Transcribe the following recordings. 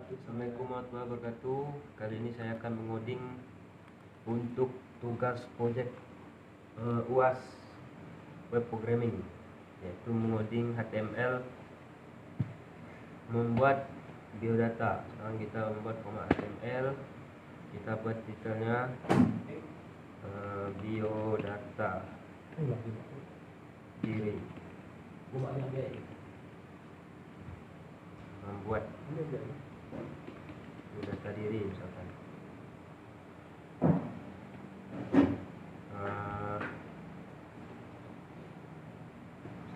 Assalamualaikum warahmatullahi wabarakatuh. Kali ini saya akan mengoding untuk tugas proyek UAS web programming, yaitu mengoding HTML, membuat biodata. Sekarang kita membuat format HTML, kita buat detailnya biodata diri, membuat biodata diri misalkan.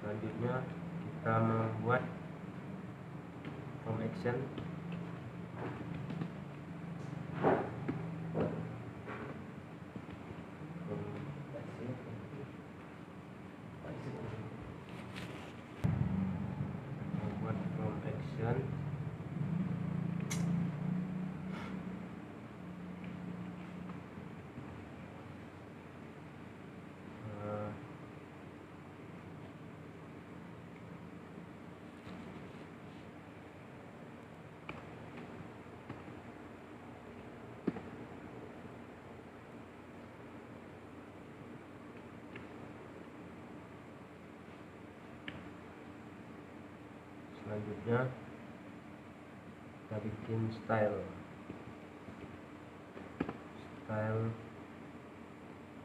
Selanjutnya kita membuat form action. Membuat form action. Selanjutnya kita bikin style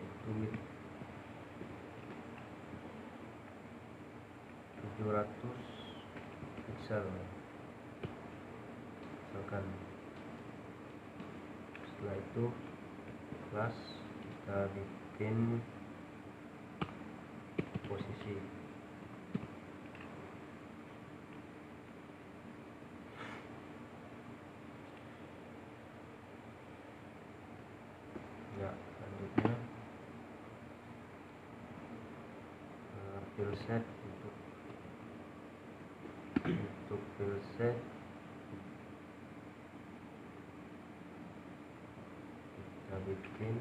itu width 700 pixel misalkan. Setelah itu kelas kita bikin posisi. Ya, selanjutnya fill set untuk fill set kita bikin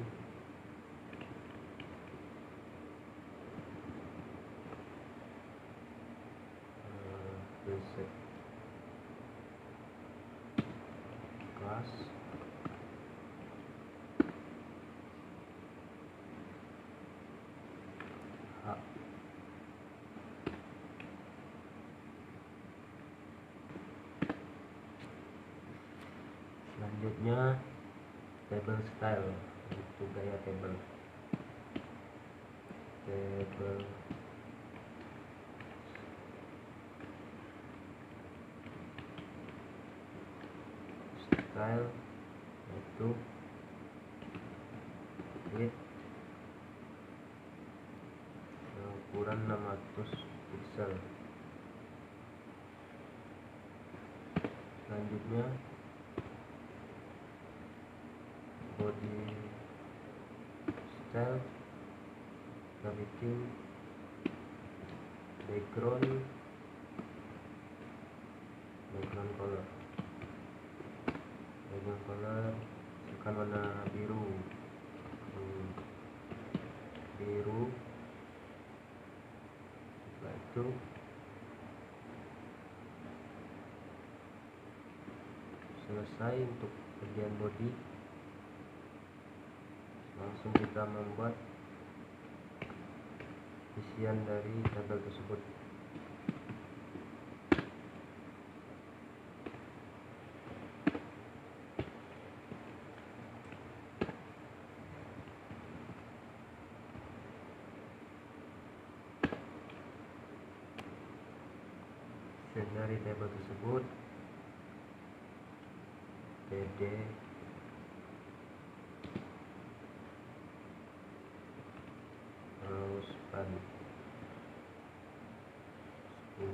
fill set class H. Selanjutnya table style, itu gaya table style, itu width ukuran 600 pixel. Selanjutnya body style, kita bikin background color misalkan warna biru. Setelah itu selesai untuk bagian body, langsung kita membuat isian dari tabel tersebut. Isian dari tabel tersebut td span 10,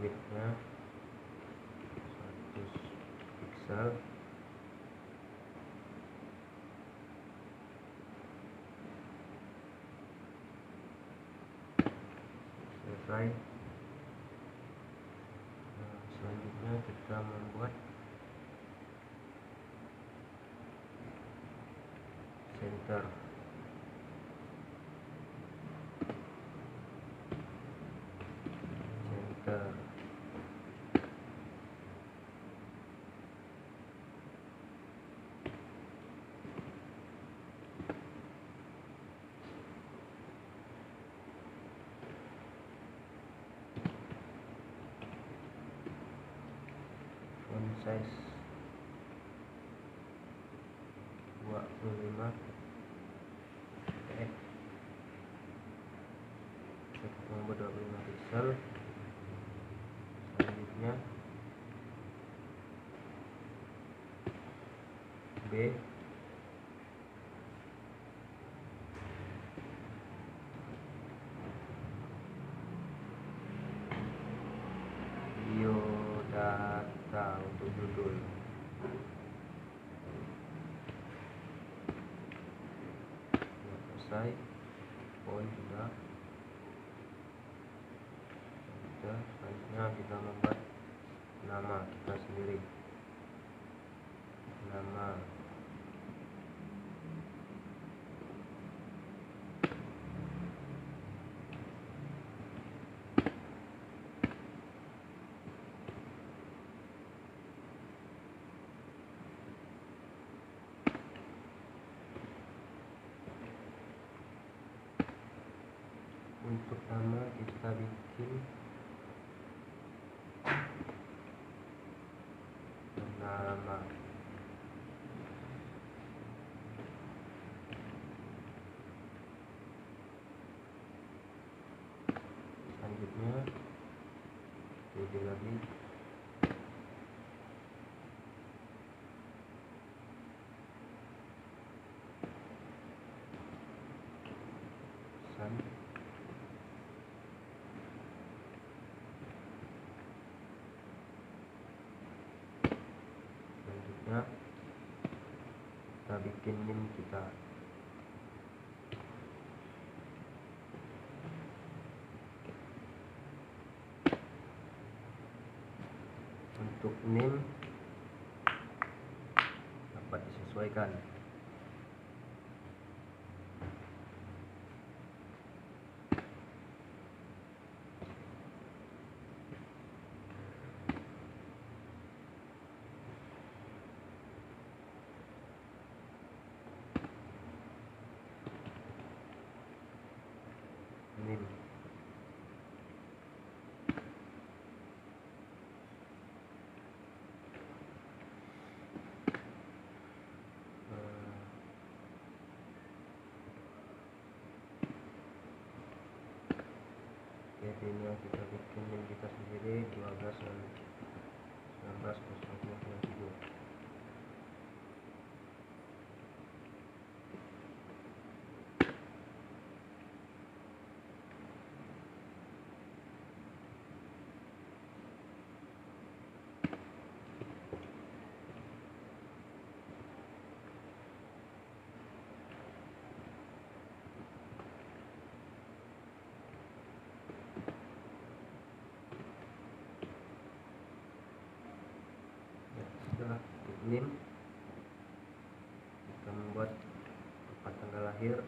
widthnya 100 pixel. Selesai. Selanjutnya kita membuat center. Center size 25 px, satu tombol 25 pixel. Selanjutnya B, biodata untuk judul. Selesai, font sudah. Selanjutnya kita membuat nama kita sendiri. Nama untuk nama kita bikin nama. Selanjutnya pilih lagi pesan. Selanjutnya kita bikin NIM kita. Untuk NIM dapat disesuaikan. NIM jadi ini yang kita bikin NIM kita sendiri 12 dan 19.0.97. Setelah NIM kita membuat tempat tanggal lahir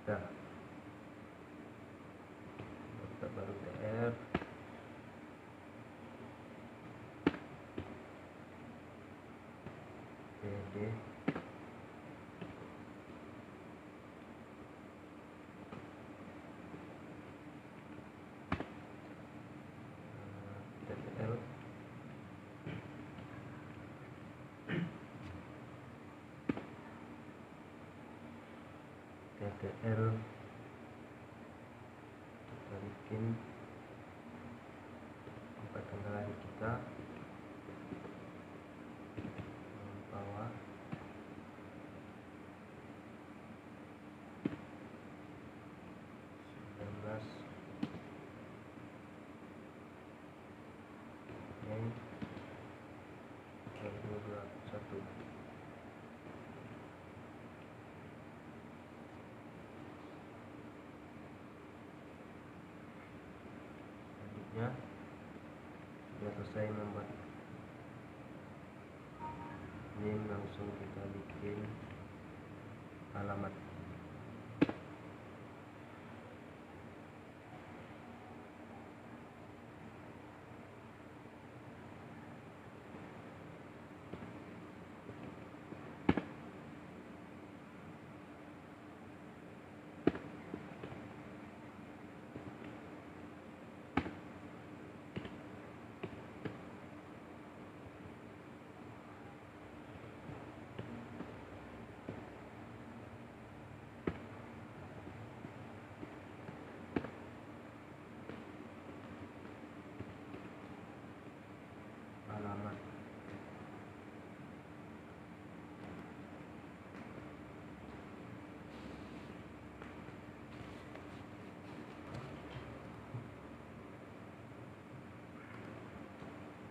kita, daftar baru TR, PD, TTL, TTL kita bikin tempat tanggal lahir kita bawah, Mei 2021. Selanjutnya sudah selesai membuat NIM, langsung kita bikin alamat.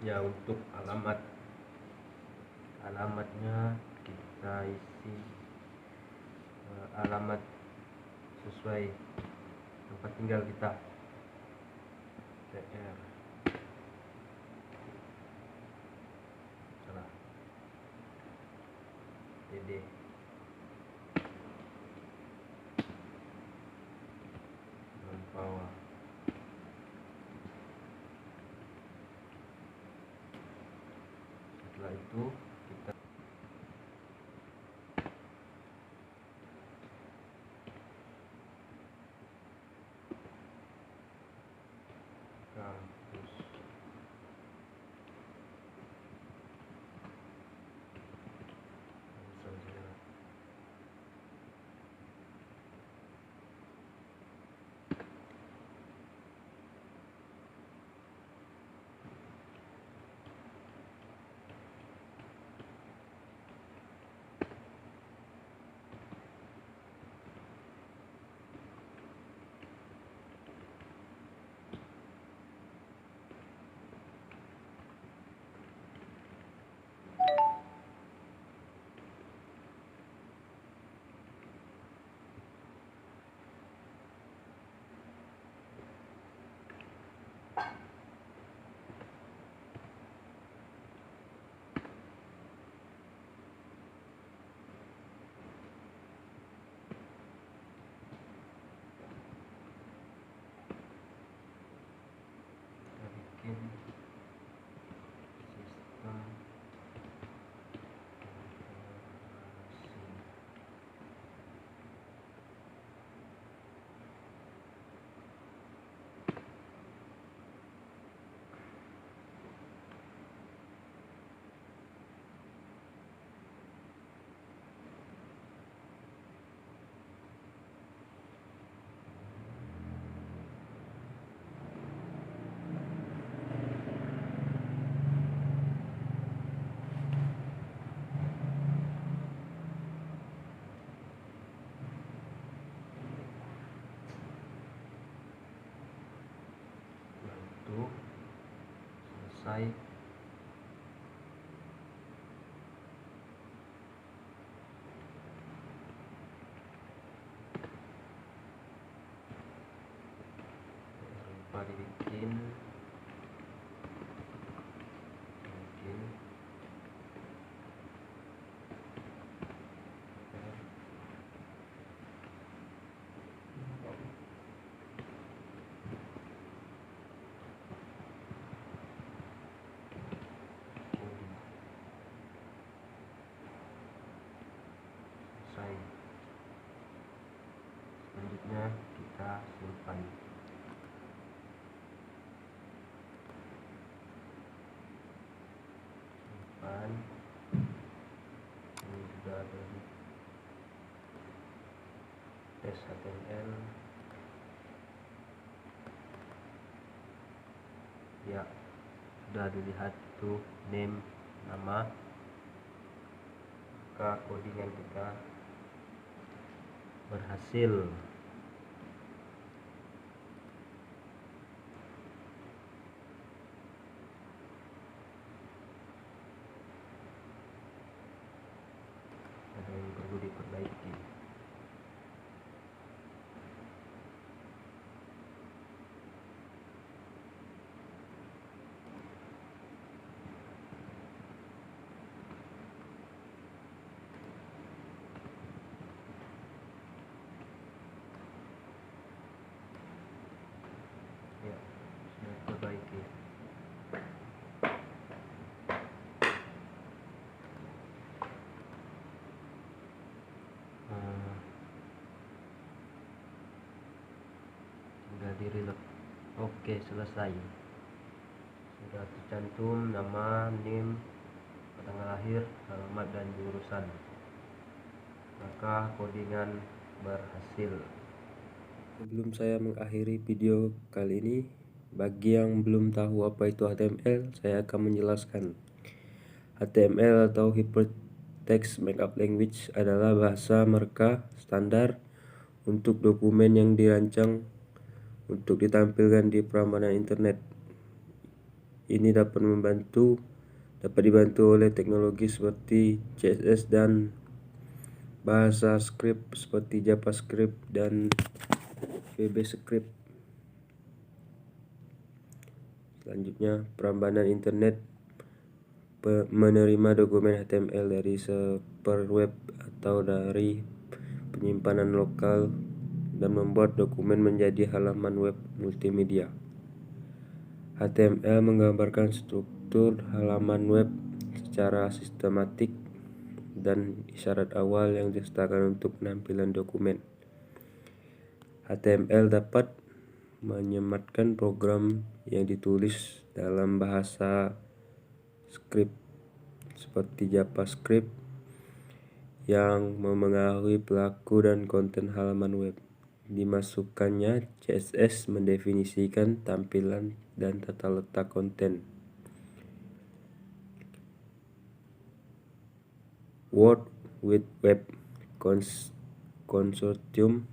Ya, untuk alamatnya kita isi alamat sesuai tempat tinggal kita. TR salah TD Mempawah. Setelah itu kita kampus saja. Bikin sistem informasi. Untuk selesai, lupa dibikin selesai. Selanjutnya kita simpan. Ini sudah ada di tes HTML. Ya, sudah dilihat tuh name, nama, maka codingan kita berhasil. Ada yang perlu diperbaiki. Ya, sudah diperbaiki. Sudah di-reload. Oke, selesai. Sudah tercantum nama, NIM, tanggal lahir, alamat, dan jurusan. Maka codingan berhasil. Sebelum saya mengakhiri video kali ini, bagi yang belum tahu apa itu HTML, saya akan menjelaskan. HTML atau Hypertext Markup Language adalah bahasa mereka standar untuk dokumen yang dirancang untuk ditampilkan di perambanan internet, ini dapat dibantu oleh teknologi seperti CSS dan bahasa script seperti JavaScript dan VBScript. Selanjutnya, perambanan internet menerima dokumen HTML dari server web atau dari penyimpanan lokal dan membuat dokumen menjadi halaman web multimedia. HTML menggambarkan struktur halaman web secara sistematik dan isyarat awal yang disertakan untuk penampilan dokumen. HTML dapat menyematkan program yang ditulis dalam bahasa script seperti JavaScript yang memengaruhi pelaku dan konten halaman web. Dimasukkannya CSS mendefinisikan tampilan dan tata letak konten. World Wide Web Consortium,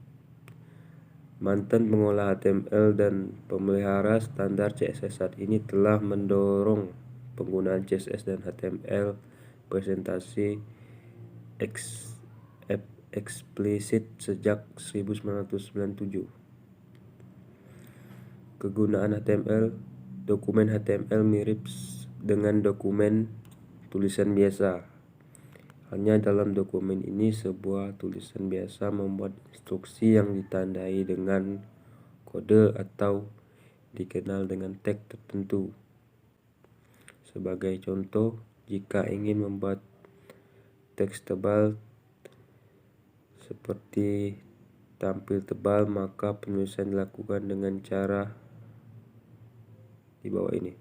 mantan pengolah HTML dan pemelihara standar CSS saat ini, telah mendorong penggunaan CSS dan HTML presentasi eksplisit sejak 1997. Kegunaan HTML. Dokumen HTML mirip dengan dokumen tulisan biasa. Hanya dalam dokumen ini sebuah tulisan biasa membuat instruksi yang ditandai dengan kode atau dikenal dengan tag tertentu. Sebagai contoh, jika ingin membuat teks tebal seperti tampil tebal, maka penulisan dilakukan dengan cara di bawah ini.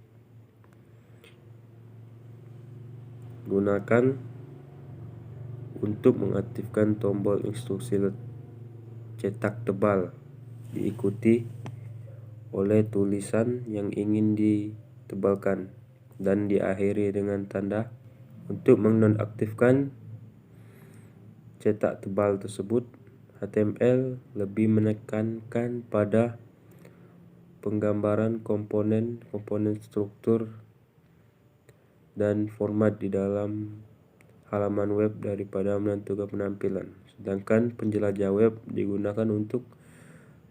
Gunakan untuk mengaktifkan tombol instruksi cetak tebal, diikuti oleh tulisan yang ingin ditebalkan, dan diakhiri dengan tanda. Untuk menonaktifkan cetak tebal tersebut, HTML lebih menekankan pada penggambaran komponen struktur dan format di dalam halaman web daripada menentukan penampilan. Sedangkan penjelajah web digunakan untuk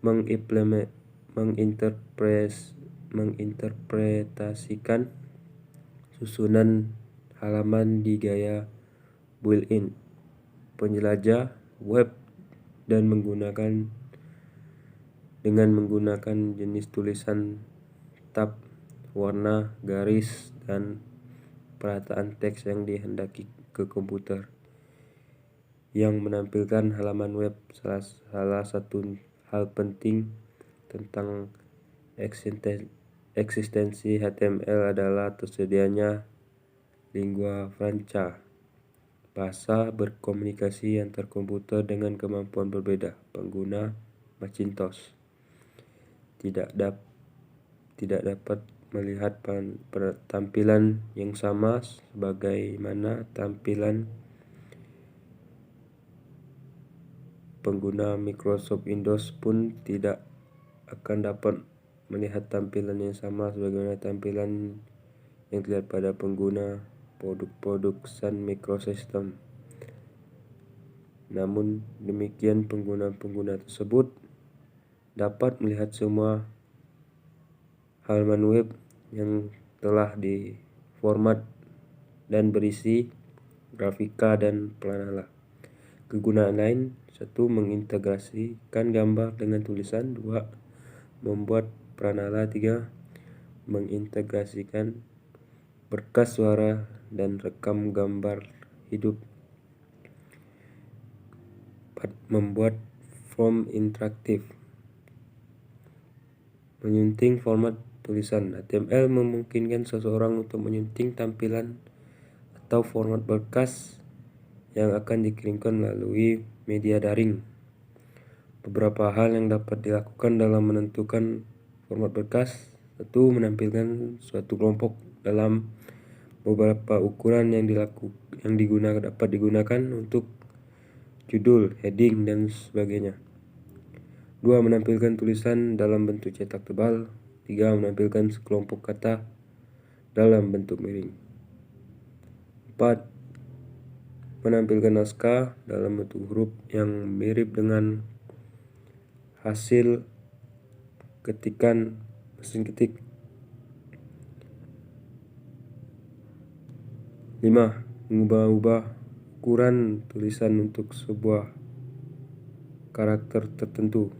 menginterpretasikan susunan halaman di gaya built-in. Penjelajah web dengan menggunakan jenis tulisan tab, warna, garis, dan perataan teks yang dihendaki ke komputer yang menampilkan halaman web. Salah satu hal penting tentang eksistensi HTML adalah tersedianya lingua franca, bahasa berkomunikasi antar komputer dengan kemampuan berbeda. Pengguna Macintosh tidak dapat melihat tampilan yang sama sebagaimana tampilan pengguna Microsoft Windows pun tidak akan dapat melihat tampilan yang sama sebagaimana tampilan yang terlihat pada pengguna produk Sun Microsystem. Namun demikian, pengguna tersebut dapat melihat semua halaman web yang telah diformat dan berisi grafika dan peranala. Kegunaan lain: 1. Mengintegrasikan gambar dengan tulisan. 2. Membuat peranala. 3. Mengintegrasikan berkas suara dan rekam gambar hidup. 4. Membuat form interaktif. Menyunting format tulisan. HTML memungkinkan seseorang untuk menyunting tampilan atau format berkas yang akan dikirimkan melalui media daring. Beberapa hal yang dapat dilakukan dalam menentukan format berkas. 1. Menampilkan suatu kelompok dalam beberapa ukuran yang dapat digunakan untuk judul, heading, dan sebagainya. 2. Menampilkan tulisan dalam bentuk cetak tebal. 3. Menampilkan sekelompok kata dalam bentuk miring. 4. Menampilkan naskah dalam bentuk huruf yang mirip dengan hasil ketikan mesin ketik. 5. Mengubah-ubah ukuran tulisan untuk sebuah karakter tertentu.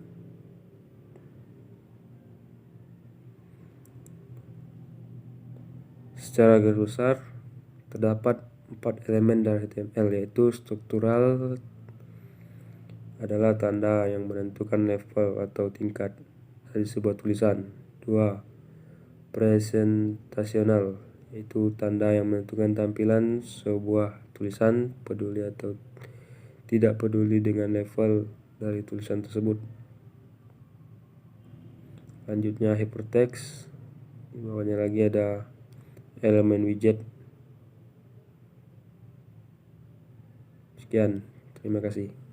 Secara garis besar, terdapat 4 elemen dari HTML, yaitu struktural adalah tanda yang menentukan level atau tingkat dari sebuah tulisan. 2. Presentasional, yaitu tanda yang menentukan tampilan sebuah tulisan, peduli atau tidak peduli dengan level dari tulisan tersebut. Selanjutnya hypertext, di bawahnya lagi ada elemen widget. Sekian, terima kasih.